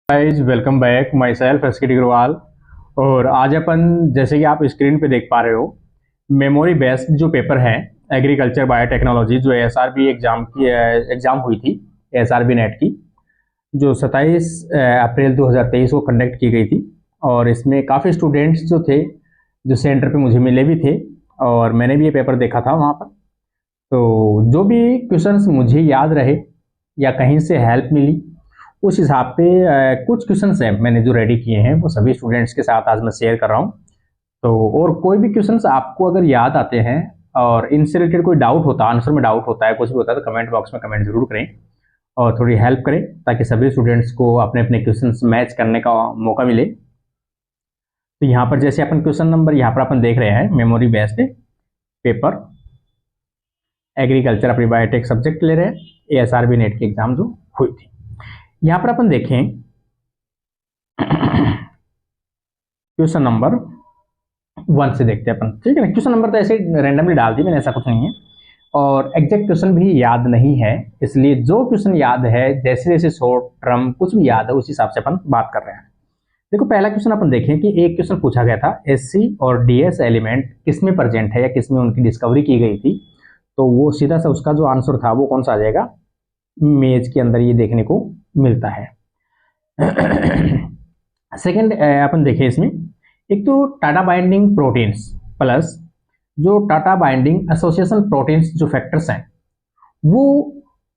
Guys welcome back myself SK Agarwal. और आज अपन जैसे कि आप स्क्रीन पे देख पा रहे हो मेमोरी बेस्ड जो पेपर है एग्रीकल्चर बायोटेक्नोलॉजी जो एसआरबी एग्जाम हुई थी एसआरबी नेट की जो 27 अप्रैल 2023 को कंडक्ट की गई थी। और इसमें काफ़ी स्टूडेंट्स जो थे जो सेंटर पे मुझे मिले भी थे और मैंने भी ये पेपर देखा था वहाँ पर। तो जो भी क्वेश्चंस मुझे याद रहे या कहीं से हेल्प मिली उस हिसाब पे कुछ क्वेश्चंस हैं मैंने जो रेडी किए हैं वो सभी स्टूडेंट्स के साथ आज मैं शेयर कर रहा हूँ। तो और कोई भी क्वेश्चंस आपको अगर याद आते हैं और इनसे रिलेटेड कोई डाउट होता है, आंसर में डाउट होता है, कुछ भी होता है तो कमेंट बॉक्स में कमेंट जरूर करें और थोड़ी हेल्प करें ताकि सभी स्टूडेंट्स को अपने अपने क्वेश्चंस मैच करने का मौका मिले। तो यहाँ पर जैसे अपन क्वेश्चन नंबर यहाँ पर अपन देख रहे हैं मेमोरी बेस्ड पेपर एग्रीकल्चर अपनी बायोटेक सब्जेक्ट ले रहे हैं एसआरबी नेट की एग्जाम जो हुई थी। यहां पर अपन देखें क्वेश्चन नंबर 1 से देखते हैं अपन, ठीक है ना। क्वेश्चन नंबर तो ऐसे रैंडमली डाल दी मैंने, ऐसा कुछ नहीं है और एग्जैक्ट क्वेश्चन भी याद नहीं है, इसलिए जो क्वेश्चन याद है जैसे जैसे शॉर्ट टर्म कुछ भी याद है उस हिसाब से अपन बात कर रहे हैं। देखो पहला क्वेश्चन अपन देखें कि एक क्वेश्चन पूछा गया था एससी और डीएस एलिमेंट किसमें प्रेजेंट है या किसमें उनकी डिस्कवरी की गई थी। तो वो सीधा सा उसका जो आंसर था वो कौन सा आ जाएगा, मेज के अंदर ये देखने को मिलता है। सेकंड अपन देखें इसमें एक तो टाटा बाइंडिंग प्रोटीन्स प्लस जो टाटा बाइंडिंग एसोसिएशन प्रोटीन्स जो फैक्टर्स हैं वो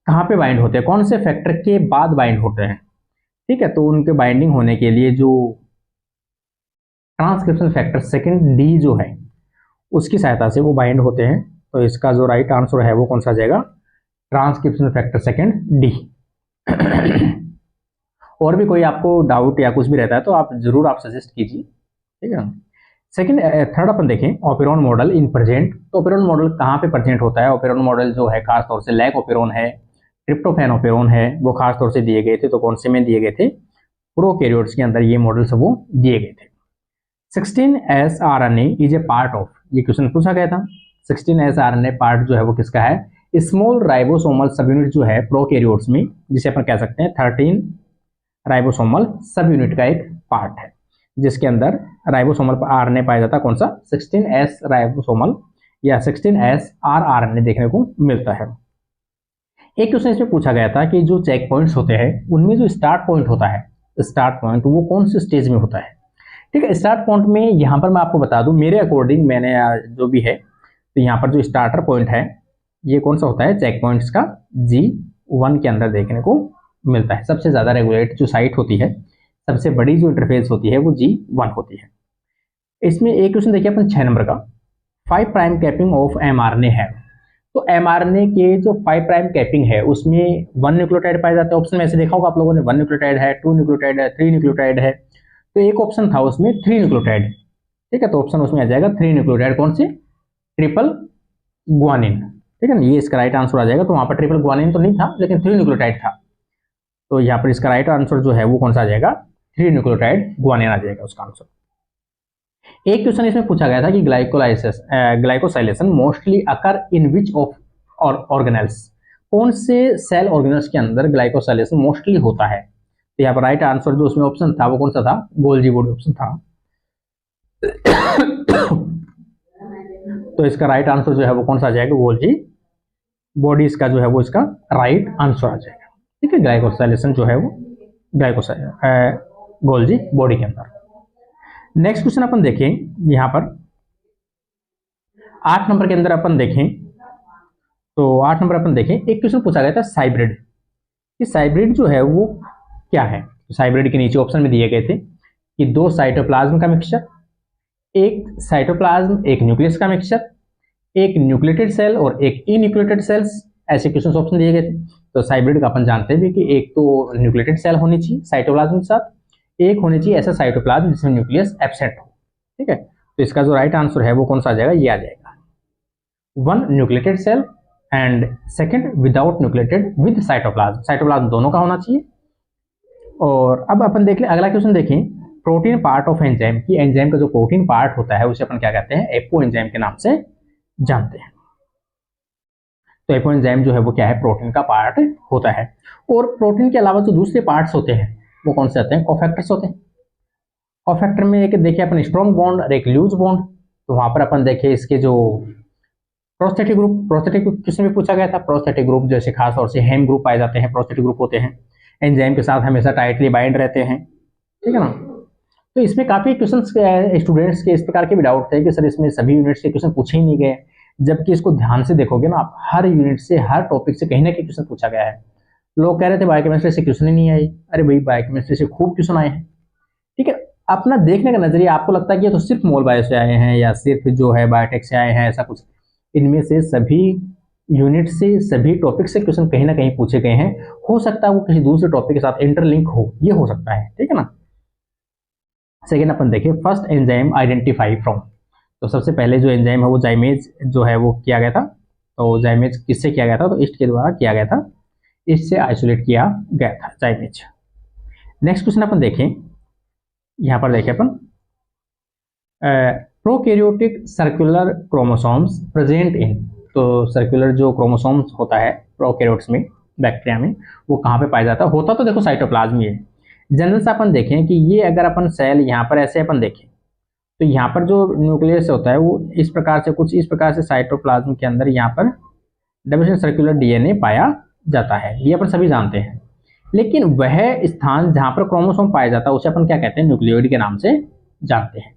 कहाँ पे बाइंड होते हैं, कौन से फैक्टर के बाद बाइंड होते हैं, ठीक है। तो उनके बाइंडिंग होने के लिए जो ट्रांसक्रिप्शन फैक्टर सेकंड डी जो है उसकी सहायता से वो बाइंड होते हैं। तो इसका जो राइट आंसर है वो कौन सा आ जाएगा, ट्रांसक्रिप्शन फैक्टर सेकंड डी। और भी कोई आपको डाउट या कुछ भी रहता है तो आप जरूर आप सजेस्ट कीजिए, ठीक है। सेकंड थर्ड अपन देखें ऑपेरॉन मॉडल इन प्रेजेंट। तो ऑपेरॉन मॉडल कहाँ पे प्रेजेंट होता है, ऑपेरॉन मॉडल जो है खास तौर से लैक ऑपेरॉन है, ट्रिप्टोफैन ऑपेरॉन है, वो खास तौर से दिए गए थे। तो कौन से में दिए गए थे, प्रोकैरियोट्स के अंदर ये मॉडल सब वो दिए गए थे। 16S RNA is a part of, ये क्वेश्चन पूछा गया था। 16S RNA पार्ट जो है वो किसका है, स्मॉल राइबोसोमल सब यूनिट जो है प्रोकैरियोट्स में, जिसे अपन कह सकते हैं 13 राइबोसोमल सब यूनिट का एक पार्ट है जिसके अंदर राइबोसोमल आरएनए पाया जाता है। कौन सा, 16S राइबोसोमल या 16S rRNA देखने को मिलता है। एक क्वेश्चन इसमें पूछा गया था कि जो चेक पॉइंट्स होते हैं उनमें जो स्टार्ट पॉइंट होता है, स्टार्ट पॉइंट वो कौन से स्टेज में होता है, ठीक है। स्टार्ट पॉइंट में यहाँ पर मैं आपको बता दूं मेरे अकॉर्डिंग मैंने जो भी है, तो यहाँ पर जो स्टार्टर पॉइंट है ये कौन सा होता है, चेक पॉइंट्स का G1 के अंदर देखने को मिलता है। सबसे ज्यादा रेगुलेट जो साइट होती है, सबसे बड़ी जो इंटरफेस होती है वो G1 होती है। इसमें एक क्वेश्चन देखिए अपन 6 नंबर का, 5 प्राइम कैपिंग ऑफ mRNA है। तो mRNA के जो 5 प्राइम कैपिंग है उसमें 1 न्यूक्लियोटाइड पाया जाता है। ऑप्शन में ऐसे देखा होगा आप लोगों ने, 1 न्यूक्लियोटाइड है, 2 न्यूक्लियोटाइड है, 3 न्यूक्लियोटाइड है। तो एक ऑप्शन था उसमें 3 न्यूक्लियोटाइड, ठीक है। तो ऑप्शन उसमें आ जाएगा 3 न्यूक्लियोटाइड, कौन से, ट्रिपल ग्वानिन, ठीक है ना। ये इसका राइट आंसर आ जाएगा। तो वहां पर ट्रिपल ग्वानिन तो नहीं था लेकिन 3 न्यूक्लियोटाइड था। तो यहाँ पर इसका राइट आंसर जो है वो कौन सा आ जाएगा, 3 न्यूक्लियोटाइड ग्वानिन आ जाएगा उसका आंसर। एक क्वेश्चन इसमें पूछा गया था कि glycosylation mostly occur in which of organelles, कौन से सेल ऑर्गेनेल्स के अंदर ग्लाइकोसाइलेशन मोस्टली होता है। तो यहाँ पर राइट आंसर जो उसमें ऑप्शन था वो कौन सा था, गोल्जी बॉडी ऑप्शन था। तो इसका राइट आंसर जो है वो कौन सा आ जाएगा, गोल्जी बॉडी इसका जो है वो इसका राइट आंसर आ जाएगा, ठीक है। ग्लाइकोसाइलेशन जो है वो गोल्जी बॉडी के अंदर। नेक्स्ट क्वेश्चन अपन देखें यहां पर 8 नंबर के अंदर अपन देखें, तो 8 नंबर अपन देखें एक क्वेश्चन पूछा गया था साइब्रिड। कि साइब्रिड जो है वो क्या है। तो साइब्रिड के नीचे ऑप्शन में दिए गए थे कि 2 साइटोप्लाज्म का मिक्सचर, एक साइटोप्लाज्म एक न्यूक्लियस का मिक्सचर, एक न्यूक्लिएटेड सेल और एक इन्यूक्लिएटेड सेल्स, ऐसे क्वेश्चन ऑप्शन दिए गए थे। तो साइब्रिड का अपन जानते हैं कि एक तो न्यूक्लिएटेड सेल होनी चाहिए साइटोप्लाज्म के साथ, एक होनी चाहिए ऐसा साइटोप्लाज्म जिसमें न्यूक्लियस एब्सेंट हो, ठीक है। तो इसका जो राइट आंसर है वो कौन सा आ जाएगा, ये आ जाएगा 1 nucleated cell and second without nucleated with cytoplasm, cytoplasm दोनों का होना चाहिए। और अब अपन देख ले अगला क्वेश्चन देखें, प्रोटीन पार्ट ऑफ एंजाइम, की एंजाइम का जो प्रोटीन पार्ट होता है उसे अपन क्या कहते हैं, एपो एंजाइम के नाम से जानते हैं। तो एपो एंजाइम जो है वो क्या है, प्रोटीन का पार्ट होता है। और प्रोटीन के अलावा जो दूसरे पार्ट्स होते हैं वो कौन से आते हैं, कोफैक्टर्स होते हैं। कोफैक्टर में एक देखिए अपन स्ट्रॉन्ग बॉन्ड और एक लूज बॉन्ड, तो वहां पर अपन देखे इसके जो प्रोस्थेटिक ग्रुप क्वेश्चन में पूछा गया था। प्रोस्थेटिक ग्रुप जैसे खास तौर से हेम ग्रुप पाए जाते हैं, प्रोस्थेटिक ग्रुप होते हैं, एंजाइम के साथ हमेशा टाइटली बाइंड रहते हैं, ठीक है ना। तो इसमें काफी क्वेश्चन स्टूडेंट्स के इस प्रकार के भी डाउट थे कि सर इसमें सभी यूनिट्स के क्वेश्चन पूछे ही नहीं गए, जबकि इसको ध्यान से देखोगे ना आप, हर यूनिट से हर टॉपिक से कहीं ना कहीं क्वेश्चन पूछा गया है। लोग कह रहे थे बायोकेमिस्ट्री से क्वेश्चन ही नहीं आए, अरे भाई बायोकेमिस्ट्री से खूब क्वेश्चन आए हैं, ठीक है। अपना देखने का नजरिया, आपको लगता है कि ये तो सिर्फ मोल बायो से आए हैं या सिर्फ जो है बायोटेक से आए हैं, ऐसा कुछ, इनमें से सभी यूनिट से सभी टॉपिक से क्वेश्चन कहीं ना कहीं पूछे गए हैं। हो सकता है वो किसी दूसरे टॉपिक के साथ इंटरलिंक हो, ये हो सकता है, ठीक है ना। सेकेंड अपन देखें, फर्स्ट एंजाइम आइडेंटिफाई फ्रॉम, तो सबसे पहले जो एंजाइम है वो जाइमेज जो है वो किया गया था। तो जाइमेज किससे किया गया था, तो ईस्ट के द्वारा किया गया था, ईस्ट से आइसोलेट किया गया था जाइमेज। नेक्स्ट क्वेश्चन अपन देखें, यहाँ पर देखें अपन prokaryotic circular chromosomes present in, तो सर्कुलर जो क्रोमोसोम्स होता है प्रोकैरियोट्स में, बैक्टीरिया में, वो कहाँ पे पाया जाता है, होता तो देखो साइटोप्लाज्म में है। जनरल से अपन देखें कि ये अगर अपन सेल यहाँ पर ऐसे अपन देखें, तो यहाँ पर जो न्यूक्लियस होता है वो इस प्रकार से, कुछ इस प्रकार से साइटोप्लाज्म के अंदर यहाँ पर डबल सर्कुलर डीएनए पाया जाता है, ये अपन सभी जानते हैं। लेकिन वह स्थान जहाँ पर क्रोमोसोम पाया जाता है उसे अपन क्या कहते हैं, न्यूक्लियोइड के नाम से जानते हैं।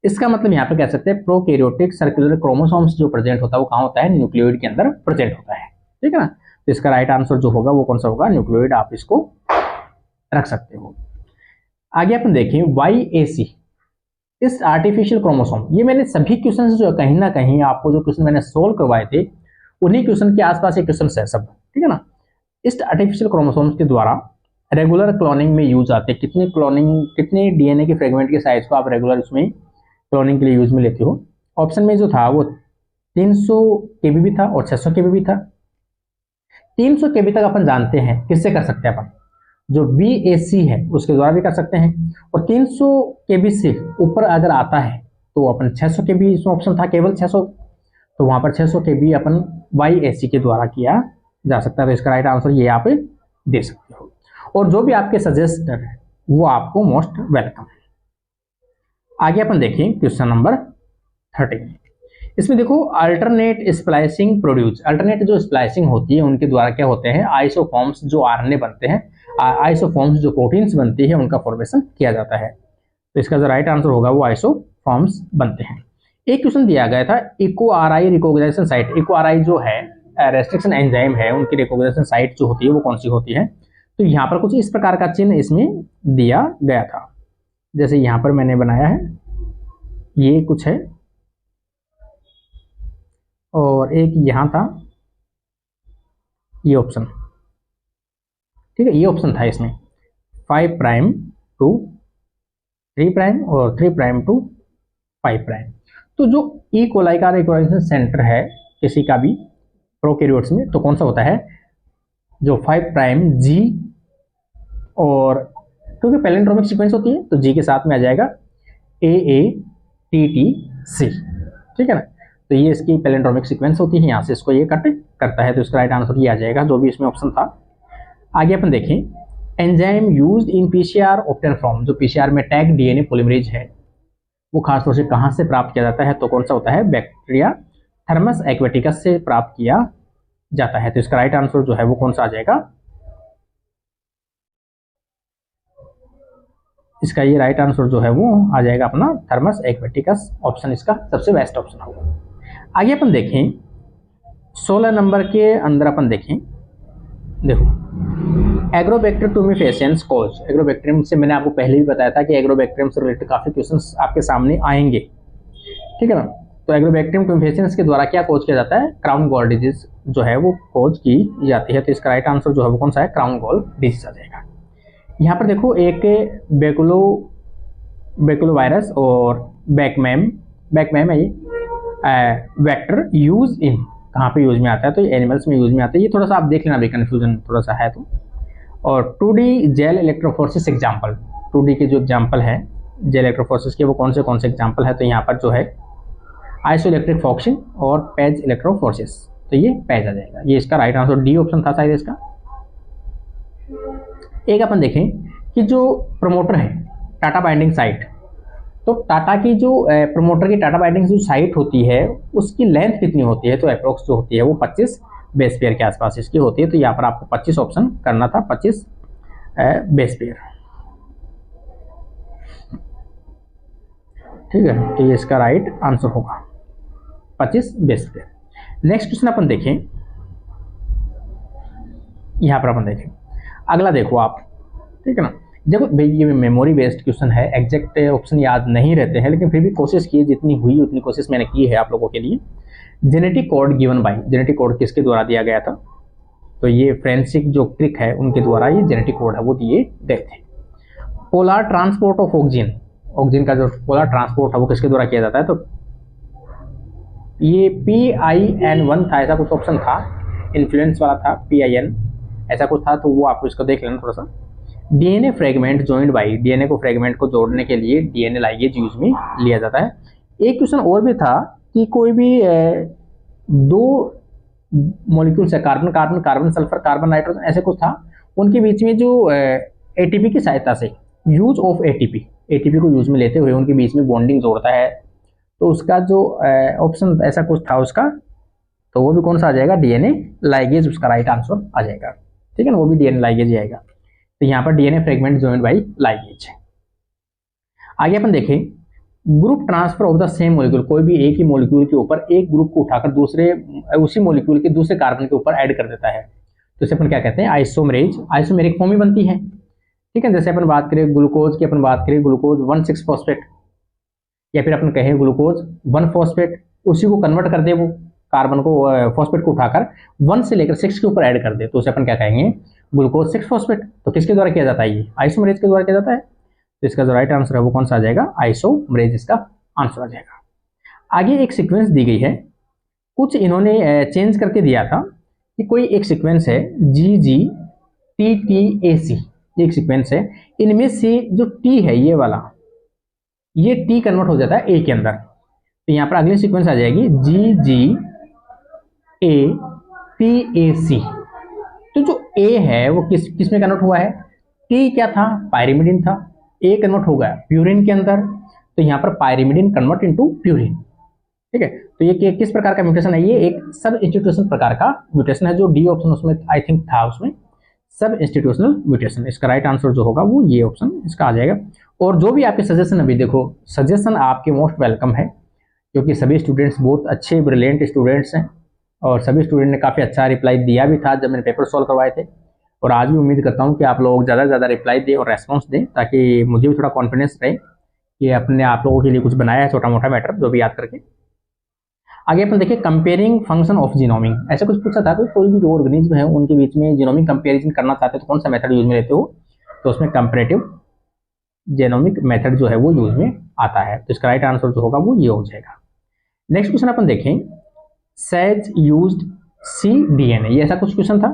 इसका मतलब यहाँ पर कह सकते हैं प्रोकैरियोटिक सर्कुलर क्रोमोसोम्स जो प्रेजेंट होता है वो कहाँ होता है, न्यूक्लियोइड के अंदर प्रेजेंट होता है, ठीक है ना। तो इसका राइट आंसर जो होगा वो कौन सा होगा, न्यूक्लियोइड, आप इसको रख सकते हो। आगे अपन देखें YAC, इस आर्टिफिशियल क्रोमोसोम, ये मैंने सभी क्वेश्चन जो कहीं ना कहीं आपको जो क्वेश्चन मैंने सोल्व करवाए थे उन्हीं क्वेश्चन के आसपास ये क्वेश्चन है सब, ठीक है ना। इस आर्टिफिशियल क्रोमोसोम्स के द्वारा रेगुलर क्लोनिंग में यूज आते हैं। कितने डीएनए के फ्रेगमेंट के साइज को आप रेगुलर उसमें क्लोनिंग के लिए यूज में लेते हो। ऑप्शन में जो था वो 300 kb भी था और 600 kb भी था। 300 kb तक अपन जानते हैं किससे कर सकते हैं, अपन जो BAC है उसके द्वारा भी कर सकते हैं, और 300 kb से ऊपर अगर आता है तो अपन 600 kb, इसमें ऑप्शन था केवल 600, तो वहां पर 600 kb अपन YAC के द्वारा किया जा सकता है। तो इसका राइट आंसर ये आप दे सकते हो, और जो भी आपके सजेस्टर है वो आपको मोस्ट वेलकम है। आगे अपन देखें क्वेश्चन नंबर 13, इसमें देखो अल्टरनेट स्प्लाइसिंग प्रोड्यूस, अल्टरनेट जो स्प्लाइसिंग होती है उनके द्वारा क्या होते हैं, आइसोफॉर्म्स जो आरएनए बनते हैं, आइसोफॉर्म्स जो प्रोटीन्स बनती है उनका फॉर्मेशन किया जाता है। तो इसका जो राइट आंसर होगा वो आइसोफॉर्म्स बनते हैं। एक क्वेश्चन दिया गया था EcoRI रिकॉग्निशन साइट, EcoRI जो है रेस्ट्रिक्शन एंजाइम है, उनकी रिकॉग्निशन साइट जो होती है वो कौन सी होती है। तो यहाँ पर कुछ इस प्रकार का चिन्ह इसमें दिया गया था, जैसे यहाँ पर मैंने बनाया है, ये कुछ है, और एक यहाँ था ये ऑप्शन, ठीक है, ये ऑप्शन था इसमें 5 प्राइम टू 3 प्राइम और 3 प्राइम टू 5 प्राइम। तो जो ई कोलाई का रिकॉग्निशन सेंटर है किसी का भी प्रोकैरियोट्स में, तो कौन सा होता है, जो 5 प्राइम G, और क्योंकि पैलिंड्रोमिक सीक्वेंस होती है तो G के साथ में आ जाएगा AATTC, ठीक है ना। तो ये इसकी पैलिंड्रोमिक सीक्वेंस होती है, यहाँ से इसको ये कट करता है, तो इसका राइट आंसर ये आ जाएगा जो भी इसमें ऑप्शन था। आगे अपन देखें enzyme used in PCR obtain from, जो PCR में टैग DNA पॉलीमरेज है वो खासतौर से कहाँ से प्राप्त किया जाता है, तो कौन सा होता है, बैक्टीरिया थर्मस एक्वेटिकस से प्राप्त किया जाता है। तो इसका राइट आंसर जो है वो कौन सा आ जाएगा, इसका ये राइट आंसर जो है वो आ जाएगा अपना थर्मस एक्वेटिकस, ऑप्शन इसका सबसे बेस्ट ऑप्शन होगा। आगे अपन देखें 16 नंबर के अंदर अपन देखें, देखो एग्रोबैक्टीरियम टूमेफेसियंस कॉज, एग्रोबैक्टीरियम से मैंने आपको पहले भी बताया था कि एग्रोबैक्टीरियम से रिलेटेड काफी क्वेश्चंस आपके सामने आएंगे, ठीक है ना। तो एग्रोबैक्टीरियम टूमेफेसियंस के द्वारा क्या खोज किया जाता है, क्राउन गॉल डिजीज जो है वो खोज की जाती है। तो इसका राइट आंसर जो है वो कौन सा है, क्राउन गॉल डिजीज आ जाएगा। यहाँ पर देखो एक बेकुलो वायरस और बैकमैम है, ये वेक्टर यूज इन, कहाँ पे यूज में आता है, तो ये एनिमल्स में यूज में आता है। ये थोड़ा सा आप देख लेना, भी कन्फ्यूजन थोड़ा सा है तो। और 2D gel electrophoresis example, 2D के जो एग्जाम्पल है जेल इलेक्ट्रोफोरेसिस के वो कौन से एग्जाम्पल है, तो यहाँ पर जो है आइसोइलेक्ट्रिक फॉक्सिंग और पैज इलेक्ट्रोफोरेसिस, तो ये पैज आ जाएगा। ये इसका राइट आंसर डी ऑप्शन था शायद इसका। एक अपन देखें कि जो प्रमोटर है टाटा बाइंडिंग साइट, तो टाटा की जो प्रमोटर की टाटा बाइंडिंग जो साइट होती है उसकी लेंथ कितनी होती है, तो अप्रोक्स जो होती है वो 25 बेस पेयर के आसपास इसकी होती है। तो यहाँ पर आपको 25 ऑप्शन करना था, 25 बेस पेयर। ठीक है, तो ये इसका राइट आंसर होगा 25 बेस पेयर। नेक्स्ट क्वेश्चन अपन देखें, यहाँ पर अपन देखें अगला, देखो आप, ठीक है ना। देखो ये मेमोरी बेस्ड क्वेश्चन है, एग्जैक्ट ऑप्शन याद नहीं रहते हैं, लेकिन फिर भी कोशिश की, जितनी हुई उतनी कोशिश मैंने की है आप लोगों के लिए। Genetic code given by, genetic code किसके द्वारा दिया गया था, तो ये फ्रेंसिक जो क्रिक है उनके द्वारा ये जेनेटिक कोड है वो दिए गए थे। Polar transport of oxygen, oxygen का जो पोलर ट्रांसपोर्ट है वो किसके द्वारा किया जाता है, तो ये PIN1 था, ऐसा कुछ ऑप्शन था, इन्फ्लुएंस वाला था, PIN ऐसा कुछ था, तो वो आपको इसको देख लेना थोड़ा सा। DNA fragment joined by, DNA को फ्रेगमेंट को जोड़ने के लिए डीएनए लाइगेज यूज में लिया जाता है। एक क्वेश्चन और भी था कि कोई भी दो मॉलिक्यूल्स है, carbon carbon, carbon sulphur, carbon nitrogen, ऐसे कुछ था, उनके बीच में जो एटीपी की सहायता से यूज ऑफ एटीपी, एटीपी को यूज में लेते हुए उनके बीच में बॉन्डिंग जोड़ता है, तो उसका जो ऑप्शन ऐसा कुछ था उसका, तो वो भी कौन सा आ जाएगा, डीएनए लाइगेज उसका राइट आंसर आ जाएगा। ठीक है ना, वो भी डीएनए लाइगेज ही आएगा। तो यहाँ पर DNA fragment joined by ligase. आगे अपन देखें, group transfer of the same molecule, कोई भी एक ही मॉलिक्यूल के ऊपर एक ग्रुप को उठाकर दूसरे उसी मॉलिक्यूल के दूसरे कार्बन के ऊपर ऐड कर देता है, तो इसे अपन क्या कहते हैं, आइसोमरेज, आइसोमेरिक फॉर्म में बनती है। ठीक है, जैसे अपन बात करें ग्लूकोज की, अपन बात करें ग्लूकोज 1,6 फॉस्फेट, या फिर अपन कहें ग्लूकोज 1 फॉस्फेट, उसी को कन्वर्ट कर दे, वो कार्बन को फॉस्फेट को उठाकर 1 से लेकर 6 के ऊपर ऐड कर दे, तो उसे अपन क्या कहेंगे, ग्लूकोज 6 फॉस्फेट। तो किसके द्वारा किया जाता है, ये आइसोमरेज के द्वारा किया जाता है। तो इसका जो राइट आंसर है वो कौन सा आ जाएगा, आइसोमरेज इसका आंसर आ जाएगा। आगे एक सीक्वेंस दी गई है, कुछ इन्होंने चेंज करके दिया था कि कोई एक सीक्वेंस है GGTTAC, एक सीक्वेंस है, इनमें से जो T है ये वाला, ये T कन्वर्ट हो जाता है A के अंदर, तो यहाँ पर अगली सीक्वेंस आ जाएगी GGATAC। तो जो A है वो किस में कन्वर्ट हुआ है, T क्या था, पायरिमिडिन था, A कन्वर्ट हो गया प्यूरिन के अंदर, तो यहाँ पर पायरिमिडिन कन्वर्ट इनटू प्यूरिन। ठीक है, तो ये किस प्रकार का म्यूटेशन है, ये एक सब इंस्टीट्यूशनल प्रकार का म्यूटेशन है, जो डी ऑप्शन उसमें आई थिंक था, उसमें सब इंस्टीट्यूशनल म्यूटेशन। इसका राइट आंसर जो होगा वो ये ऑप्शन इसका आ जाएगा। और जो भी आपके सजेशन, अभी देखो सजेशन आपके मोस्ट वेलकम है, क्योंकि सभी स्टूडेंट्स बहुत अच्छे ब्रिलियंट स्टूडेंट्स हैं, और सभी स्टूडेंट ने काफ़ी अच्छा रिप्लाई दिया भी था जब मैंने पेपर सॉल्व करवाए थे, और आज भी उम्मीद करता हूँ कि आप लोग ज़्यादा से ज़्यादा रिप्लाई दें और रेस्पॉन्स दें, ताकि मुझे भी थोड़ा कॉन्फिडेंस रहे कि अपने आप लोगों के लिए कुछ बनाया है, छोटा मोटा मैटर जो भी याद करके। आगे अपन देखिए, कंपेयरिंग फंक्शन ऑफ जीनोमिक, ऐसा कुछ पूछा था, कोई भी जो ऑर्गेनिज्म है उनके बीच में जीनोमिक कंपेरिजन करना चाहते हो तो कौन सा मेथड यूज में लेते हो, तो उसमें कंपेरेटिव जीनोमिक मेथड जो है वो यूज में आता है। तो इसका राइट आंसर जो होगा वो ये हो जाएगा। नेक्स्ट क्वेश्चन अपन देखें, सेज यूज्ड cDNA, ये ऐसा कुछ क्वेश्चन था।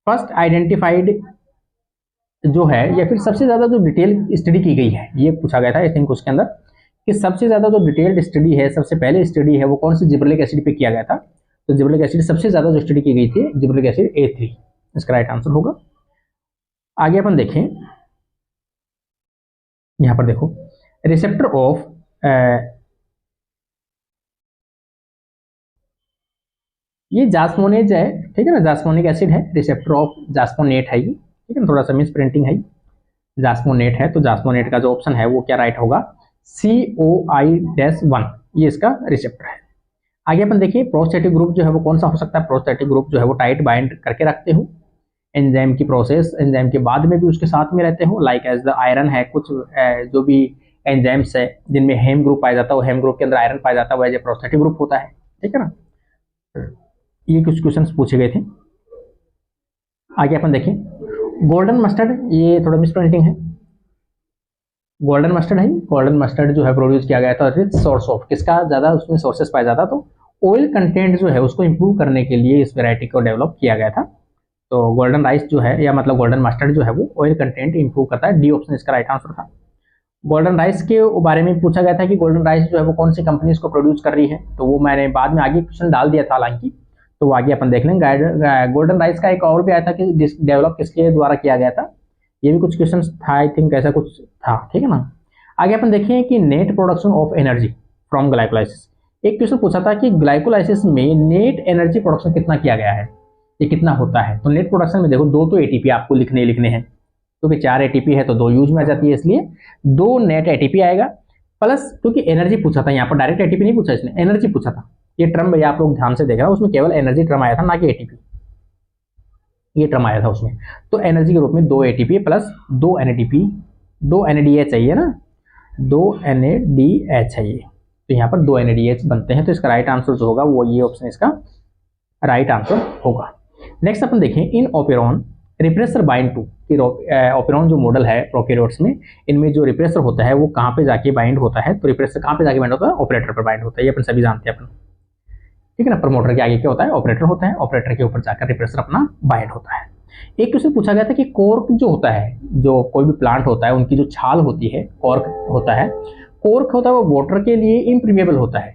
फर्स्ट आइडेंटिफाइड जो है, या फिर सबसे ज्यादा जो डिटेल स्टडी की गई है, ये पूछा गया था आई थिंक उसके अंदर, कि सबसे ज्यादा जो डिटेल्ड स्टडी है, सबसे पहले स्टडी है वो कौन सी जिबरेलिक एसिड पे किया गया था, तो जिबरेलिक एसिड सबसे ज्यादा जो स्टडी की गई थी जिबरेलिक एसिड A3, इसका राइट आंसर होगा। आगे अपन देखें, यहां पर देखो रिसेप्टर ऑफ ये जास्मोनेज है, ठीक है ना, जास्मोनिक एसिड है, रिसेप्टर ऑफ जास्मोनेट है ये, ठीक है ना, थोड़ा सा मिस प्रिंटिंग है, जास्मोनेट है, तो जास्मोनेट का जो ऑप्शन है वो क्या राइट होगा, COI-1, ये इसका रिसेप्टर है। आगे अपन देखिए, प्रोस्टेटिक ग्रुप जो है वो कौन सा हो सकता है, प्रोस्टेटिक ग्रुप जो है वो टाइट बाइंड करके रखते हो, एंजाइम की प्रोसेस, एंजाइम के बाद में भी उसके साथ में रहते हो, लाइक एज द आयरन है, कुछ जो भी एंजाइम्स है जिनमें हेम ग्रुप पाया जाता है, वो हेम ग्रुप के अंदर आयरन पाया जाता है, वह प्रोस्टेटिक ग्रुप होता है। ठीक है ना, ये कुछ क्वेश्चंस पूछे गए थे। आगे अपन देखें, गोल्डन मस्टर्ड, ये थोड़ा मिस प्रिंटिंग है, गोल्डन मस्टर्ड है, गोल्डन मस्टर्ड जो है प्रोड्यूस किया गया था रिच सोर्स ऑफ, किसका ज्यादा उसमें सोर्सेस पाया जाता, तो ऑयल कंटेंट जो है उसको इंप्रूव करने के लिए इस वेराइटी को डेवलप किया गया था। तो गोल्डन राइस जो है, या मतलब गोल्डन मस्टर्ड जो है वो ऑयल कंटेंट इंप्रूव करता है, डी ऑप्शन इसका राइट आंसर था। गोल्डन राइस के बारे में पूछा गया था कि गोल्डन राइस जो है वो कौन सी कंपनी इसको प्रोड्यूस कर रही है, तो वो मैंने बाद में आगे क्वेश्चन डाल दिया था हालांकि, तो आगे अपन देख लेंगे। गोल्डन राइस का एक और भी आया था कि डेवलप किसके द्वारा किया गया था, ये भी कुछ क्वेश्चन था, आई थिंक ऐसा कुछ था, ठीक है ना। आगे अपन देखें कि net production of energy from glycolysis. एक क्वेश्चन पूछा था कि ग्लाइकोलाइसिस में नेट एनर्जी प्रोडक्शन कितना किया गया है, ये कितना होता है। तो नेट प्रोडक्शन में देखो 2 तो एटीपी आपको लिखने हैं, क्योंकि 4 एटीपी है तो 2 यूज में आ जाती है, इसलिए 2 नेट एटीपी आएगा, प्लस क्योंकि एनर्जी पूछा था यहाँ पर, डायरेक्ट एटीपी नहीं पूछा इसने, एनर्जी पूछा था। ये टर्म भैया आप लोग ध्यान से देख रहे हो, उसमें केवल एनर्जी टर्म आया था, ना कि एटीपी, ये टर्म आया था उसमें। तो एनर्जी के रूप में 2 एटीपी प्लस 2 एनएडीपी, 2 एनएडीएच चाहिए ना, 2 एनएडीएच चाहिए, तो यहाँ पर 2 एनएडीएच बनते हैं। तो इसका राइट आंसर जो होगा वो ये ऑप्शन इसका राइट आंसर होगा। नेक्स्ट अपन देखें इन ऑपेरॉन रिप्रेसर बाइंड टू, कि ऑपेरॉन जो मॉडल है प्रोकैरियोट्स में, इनमें जो रिप्रेसर होता है वो कहाँ पे जाके बाइंड होता है। तो रिप्रेसर कहाँ पे जाके बाइंड होता है, ऑपरेटर पर बाइंड होता है, ये अपन सभी जानते हैं अपन, ठीक है ना। प्रमोटर के आगे क्या होता है, ऑपरेटर होता है, ऑपरेटर के ऊपर जाकर रिप्रेसर अपना बाइंड होता है। एक क्वेश्चन पूछा गया था कि कॉर्क जो होता है, जो कोई भी प्लांट होता है उनकी जो छाल होती है, कॉर्क होता है, कॉर्क होता है वो वाटर के लिए इम्प्रीमेबल होता है,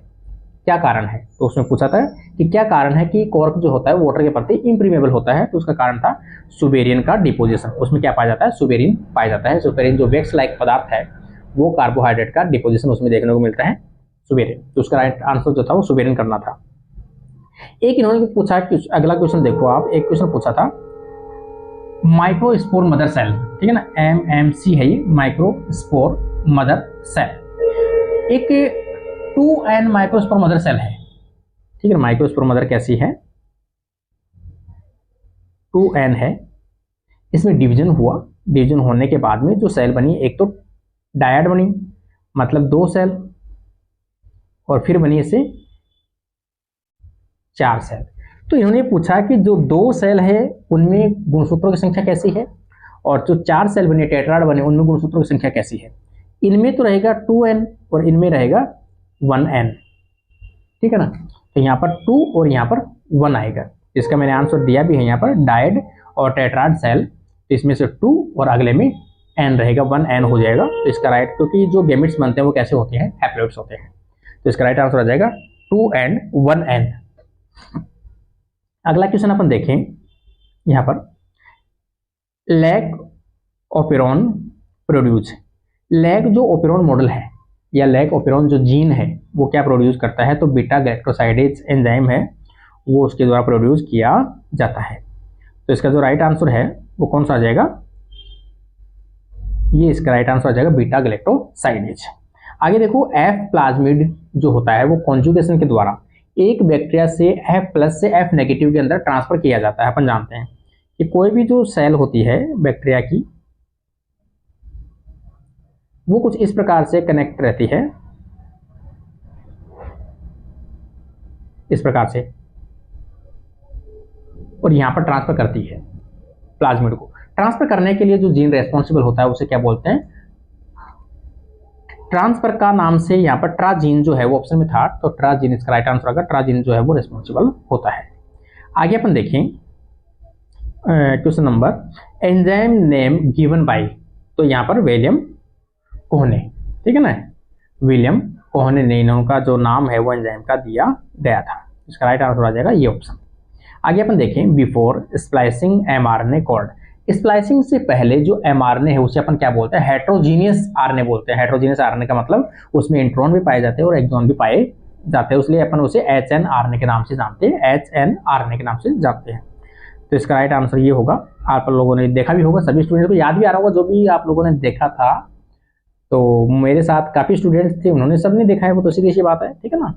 क्या कारण है। तो उसमें पूछा था कि क्या कारण है कि कॉर्क जो होता है वाटर के प्रति इम्प्रीमेबल होता है। तो उसका कारण था सुबेरिन का डिपोजिशन। उसमें क्या पाया जाता है, सुबेरिन पाया जाता है। सुबेरिन जो वैक्स लाइक पदार्थ है, वो कार्बोहाइड्रेट का डिपोजिशन उसमें देखने को मिलता है, सुबेरिन। तो उसका राइट आंसर जो था वो सुबेरिन करना था। एक इन्होंने पूछा, अगला क्वेश्चन देखो आप, एक क्वेश्चन पूछा था माइक्रोस्पोर मदर सेल, ठीक है ना, MMC है ये, माइक्रोस्पोर मदर सेल। एक 2n माइक्रोस्पोर मदर सेल है, ठीक है। माइक्रोस्पोर मदर कैसी है, 2n है, इसमें डिवीजन हुआ, डिवीजन होने के बाद में जो सेल बनी, एक तो डायड बनी, मतलब 2 सेल, और फिर बनी इससे 4 सेल। तो इन्होंने पूछा कि जो 2 सेल है उनमें गुणसूत्रों की संख्या कैसी है, और जो 4 सेल बने, टेट्राड बने, उनमें गुणसूत्रों की संख्या कैसी है। इनमें तो रहेगा 2n और इनमें रहेगा 1n, ठीक है ना। तो यहाँ पर 2 और यहाँ पर 1 आएगा। इसका मैंने आंसर दिया भी है यहाँ पर, डायड और टेट्राड सेल, तो इसमें से 2 और अगले में n रहेगा, 1n हो जाएगा। तो इसका राइट, क्योंकि जो गैमेट्स बनते हैं वो कैसे होते हैं, हैप्लॉइड्स होते हैं। तो इसका राइट आंसर आ जाएगा 2 and 1n। अगला क्वेश्चन अपन देखें यहाँ पर, लैक ओपेरॉन प्रोड्यूस। लैक जो ओपेरॉन मॉडल है या लैक ओपेरॉन जो जीन है वो क्या प्रोड्यूस करता है, तो बीटा गैल्क्टोसाइडेज एंजाइम है, वो उसके द्वारा प्रोड्यूस किया जाता है। तो इसका जो राइट आंसर है वो कौन सा आ जाएगा, ये इसका राइट आंसर आ जाएगा बीटा गैल्क्टोसाइडेज। आगे देखो, एफ प्लाज्मिड जो होता है वो कॉन्जुगेशन के द्वारा एक बैक्टीरिया से F+ से F- के अंदर ट्रांसफर किया जाता है। अपन जानते हैं कि कोई भी जो सेल होती है बैक्टीरिया की, वो कुछ इस प्रकार से कनेक्ट रहती है, इस प्रकार से, और यहां पर ट्रांसफर करती है प्लाज्मिड को। ट्रांसफर करने के लिए जो जीन रेस्पॉन्सिबल होता है उसे क्या बोलते हैं, ट्रांसफर का नाम से यहाँ पर ट्राजीन जो है वो ऑप्शन में था, तो ट्राजीन इसका राइट आंसर होगा, ट्राजीन जो है वो रिस्पॉन्सिबल होता है। आगे अपन देखें question number, enzyme name given by, तो यहाँ पर विलियम कोहने, ठीक है ना, विलियम कोहने ने इनका जो नाम है वो एंजाइम का दिया गया था। इसका राइट आंसर आ जाएगा ये ऑप्शन। आगे अपन देखें, before splicing mRNA code. Splicing से पहले जो mRNA है उसे अपन क्या बोलते हैं, हेट्रोजीनियस RNA बोलते हैं। हेट्रोजीनियस RNA का मतलब उसमें इंट्रॉन भी पाए जाते हैं और एक्सॉन भी पाए जाते हैं, इसलिए अपन उसे HNRNA के नाम से जानते हैं, HNRNA के नाम से जानते हैं। तो इसका राइट आंसर ये होगा। आप लोगों ने देखा भी होगा, सभी स्टूडेंट को याद भी आ रहा होगा, जो भी आप लोगों ने देखा था। तो मेरे साथ काफ़ी स्टूडेंट्स थे, उन्होंने सबने देखा है, वो तो सीधी सी बात है, ठीक है ना।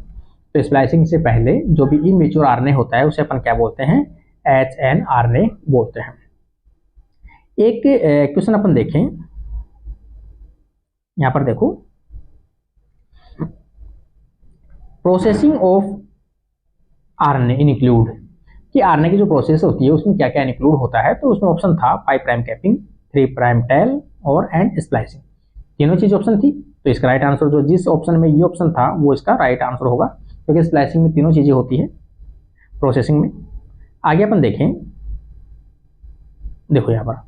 तो स्प्लाइसिंग से पहले जो भी इमेच्योर RNA होता है उसे अपन क्या बोलते हैं, HNRNA बोलते हैं। एक क्वेश्चन अपन देखें यहां पर, देखो, प्रोसेसिंग ऑफ RNA इंक्लूड, कि RNA की जो प्रोसेस होती है उसमें क्या क्या इंक्लूड होता है। तो उसमें ऑप्शन था 5' कैपिंग, 3' टेल और एंड स्प्लाइसिंग, तीनों चीज ऑप्शन थी। तो इसका राइट आंसर जो जिस ऑप्शन में ये ऑप्शन था वो इसका राइट आंसर होगा, क्योंकि स्प्लाइसिंग में तीनों चीजें होती है प्रोसेसिंग में। आगे अपन देखें, देखो यहाँ पर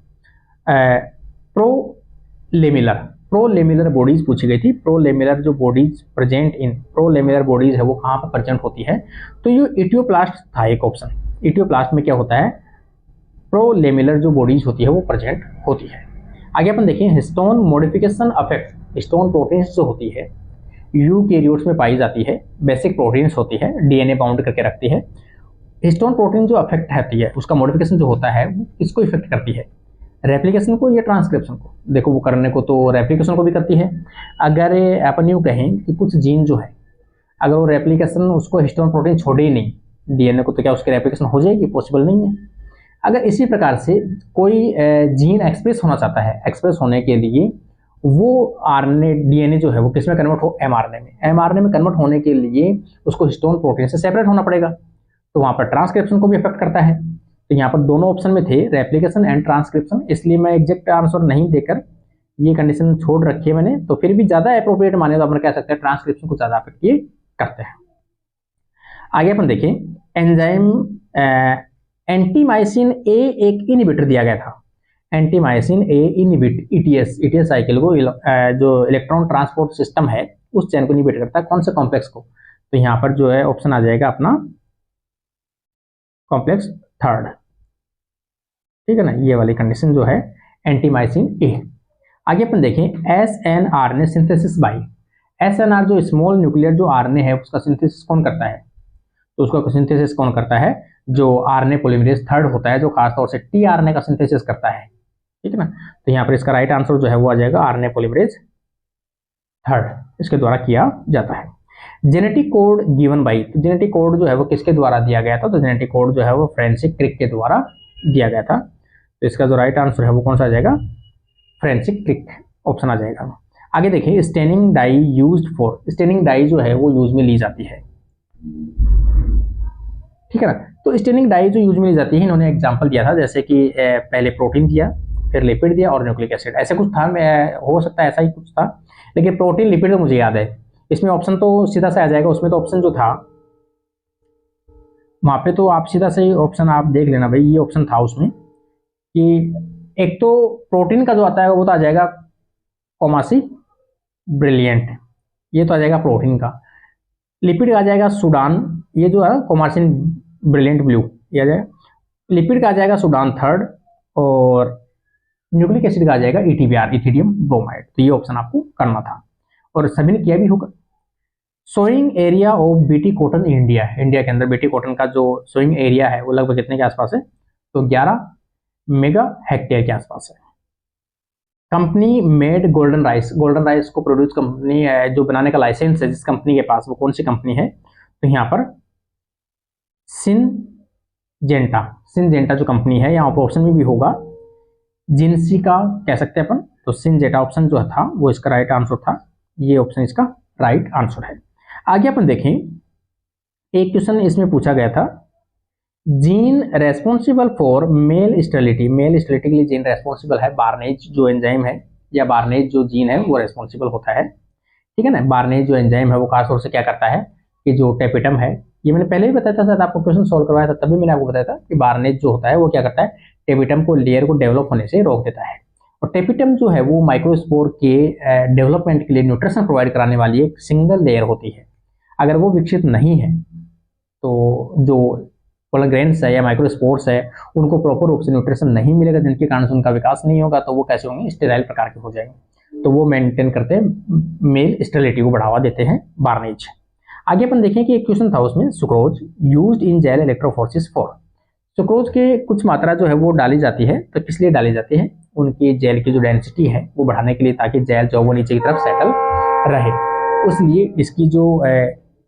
प्रोलेमिलर बॉडीज पूछी गई थी। प्रोलेमिलर जो बॉडीज प्रेजेंट इन, प्रोलेमिलर बॉडीज है वो कहाँ पर प्रेजेंट होती है, तो ये इटियोप्लास्ट था एक ऑप्शन। इटियोप्लास्ट में क्या होता है, प्रोलेमिलर जो बॉडीज होती है वो प्रेजेंट होती है। आगे अपन देखें histone modification affect, histone proteins जो होती है यूकैरियोट्स में पाई जाती है, बेसिक प्रोटीन्स होती है, डीएनए बाउंड करके रखती है। हिस्टोन प्रोटीन जो अफेक्ट होती है उसका मॉडिफिकेशन जो होता है वो किसको इफेक्ट करती है, रेप्लिकेशन को या ट्रांसक्रिप्शन को। देखो वो करने को तो रेप्लिकेशन को भी करती है। अगर अपन यूँ कहें कि कुछ जीन जो है अगर वो रेप्लिकेशन उसको हिस्टोन प्रोटीन छोड़े ही नहीं डीएनए को, तो क्या उसकी रेप्लिकेशन हो जाएगी? पॉसिबल नहीं है। अगर इसी प्रकार से कोई जीन एक्सप्रेस होना चाहता है, एक्सप्रेस होने के लिए वो आरएनए डीएनए जो है वो किस में कन्वर्ट हो, एमआरएनए में। एमआरएनए में कन्वर्ट होने के लिए उसको हिस्टोन प्रोटीन से सेपरेट होना पड़ेगा, तो वहां पर ट्रांसक्रिप्शन को भी इफेक्ट करता है। तो यहाँ पर दोनों ऑप्शन में थे, रेप्लिकेशन एंड ट्रांसक्रिप्शन, इसलिए मैं एग्जैक्ट आंसर नहीं देकर ये कंडीशन छोड़ रखी है मैंने। तो फिर भी ज्यादा अप्रोप्रिएट माने तो अपन कह सकते हैं ट्रांसक्रिप्शन को ज्यादा अफेक्ट ये करते हैं। आगे अपन देखें एंजाइम एंटीमाइसिन ए एक इनहिबिटर दिया गया था। एंटीमाइसिन ए इनहिबिट ईटीएस साइकिल को जो इलेक्ट्रॉन ट्रांसपोर्ट सिस्टम है उस चेन को इनहिबिट करता है। कौन से कॉम्प्लेक्स को? तो यहाँ पर जो है ऑप्शन आ जाएगा अपना कॉम्प्लेक्स थर्ड, ठीक है ना, ये वाली कंडीशन जो है एंटीमाइसिन ए। आगे अपन देखें एसएनआरएनए सिंथेसिस बाय, एसएनआर जो स्मॉल न्यूक्लियर जो आरएनए है उसका सिंथेसिस कौन करता है? तो उसका सिंथेसिस कौन करता है? जो आरएनए पॉलीमरेज थर्ड होता है, जो खासतौर से टीआरएनए का सिंथेसिस करता है, ठीक है ना। तो यहाँ पर इसका राइट आंसर जो है वो आ जाएगा आरएनए पॉलीमरेज थर्ड, इसके द्वारा किया जाता है। जेनेटिक कोड गिवन बाई, तो जेनेटिक कोड जो है वो किसके द्वारा दिया गया था? तो जेनेटिक कोड जो है वो फ्रेंसिक क्रिक के द्वारा दिया गया था। तो इसका जो राइट आंसर है वो कौन सा आ जाएगा? फ्रेंसिक क्रिक ऑप्शन आ जाएगा। आगे देखिए staining dye used for, staining dye जो है वो यूज में ली जाती है, ठीक है ना। तो स्टेनिंग डाई जो यूज में ली जाती है इन्होंने एग्जांपल दिया था, जैसे कि पहले प्रोटीन दिया, फिर लिपिड दिया और न्यूक्लिक एसिड, ऐसा कुछ था। हो सकता है ऐसा ही कुछ था, लेकिन प्रोटीन लिपिड तो मुझे याद है। इसमें ऑप्शन तो सीधा से आ जाएगा, उसमें तो ऑप्शन जो था वहां पे तो आप सीधा से ऑप्शन आप देख लेना भाई, ये ऑप्शन था उसमें कि एक तो प्रोटीन का जो आता है वो तो आ जाएगा कोमासी ब्रिलियंट, ये तो आ जाएगा प्रोटीन का। लिपिड का आ जाएगा सूडान, ये जो है कोमासिन ब्रिलियंट ब्लू, ये आ जाएगा। लिपिड का आ जाएगा सूडान थर्ड, और न्यूक्लिक एसिड का आ जाएगा ईटीबीआर इथिडियम ब्रोमाइड। तो ये ऑप्शन आपको करना था और सभी ने किया भी होगा। Sowing area of BT cotton India, India के अंदर बीटी कॉटन का जो सोइंग एरिया है वो लगभग कितने के आसपास है? तो 11 मेगा हेक्टेयर के आसपास है। Company made golden rice, golden rice को प्रोड्यूस कंपनी है जो बनाने का लाइसेंस है जिस कंपनी के पास, वो कौन सी कंपनी है? तो यहाँ पर सिंजेंटा, सिंजेंटा जो कंपनी है, यहाँ ऑप्शन में भी होगा जिंसी का कह सकते हैं अपन। तो सिंजेंटा ऑप्शन जो था वो इसका राइट आंसर था, ये ऑप्शन इसका राइट आंसर है। आगे अपन देखें एक क्वेश्चन इसमें पूछा गया था, gene responsible for male sterility, male sterility के लिए जीन रेस्पॉन्सिबल है, बार्नेज जो एंजाइम है या बार्नेज जो जीन है वो रेस्पॉन्सिबल होता है, ठीक है ना। बार्नेज जो एंजाइम है वो खासतौर से क्या करता है कि जो टेपिटम है, ये मैंने पहले ही बताया था, शायद आपको क्वेश्चन सॉल्व करवाया था तभी मैंने आपको बताया था कि बार्नेज जो होता है वो क्या करता है, टेपिटम को लेयर को डेवलप होने से रोक देता है। और टेपिटम जो है वो माइक्रोस्पोर के डेवलपमेंट के लिए न्यूट्रिशन प्रोवाइड कराने वाली एक सिंगल लेयर होती है। अगर वो विकसित नहीं है तो जो पोलर ग्रेन्स है या माइक्रोस्पोर्स है उनको प्रॉपर रूप से न्यूट्रिशन नहीं मिलेगा, जिनके कारण से उनका विकास नहीं होगा, तो वो कैसे होंगे? स्टेराइल प्रकार के हो जाएंगे। तो वो मेंटेन करते हैं, मेल स्टेरिलिटी को बढ़ावा देते हैं बार्नेज। आगे अपन देखें कि एक क्वेश्चन था उसमें, sucrose used in gel electrophoresis for, sucrose के कुछ मात्रा जो है वो डाली जाती है, तो किस लिए डाली जाती है? उनकी जेल की जो डेंसिटी है वो बढ़ाने के लिए, ताकि जेल जो वो नीचे की तरफ सेटल रहे, उसलिए इसकी जो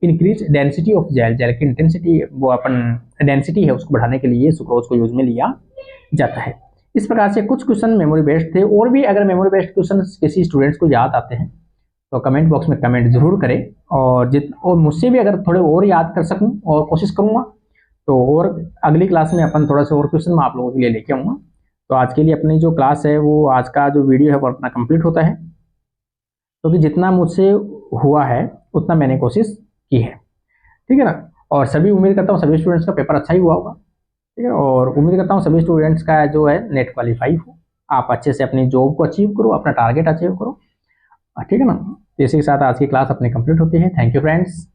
increase density of gel, gel की इंटेंसिटी वो अपन डेंसिटी है उसको बढ़ाने के लिए सुक्रोज को यूज में लिया जाता है। इस प्रकार से कुछ क्वेश्चन मेमोरी बेस्ड थे, और भी अगर मेमोरी बेस्ड क्वेश्चन किसी स्टूडेंट्स को याद आते हैं तो कमेंट बॉक्स में कमेंट जरूर करें, और मुझसे भी अगर थोड़े और याद कर सकूं और कोशिश करूंगा तो और अगली क्लास में अपन थोड़ा सा और क्वेश्चन मैं आप लोगों के लिए लेके आऊँगा। तो आज के लिए अपनी जो क्लास है वो, आज का जो वीडियो है वो अपना कंप्लीट होता है, क्योंकि जितना मुझसे हुआ है उतना मैंने कोशिश की है, ठीक है ना। और सभी उम्मीद करता हूँ सभी स्टूडेंट्स का पेपर अच्छा ही हुआ होगा, ठीक है। और उम्मीद करता हूँ सभी स्टूडेंट्स का जो है नेट क्वालिफाई हो, आप अच्छे से अपनी जॉब को अचीव करो, अपना टारगेट अचीव करो, ठीक है ना। इसी के साथ आज की क्लास अपनी कंप्लीट होती है। Thank you friends.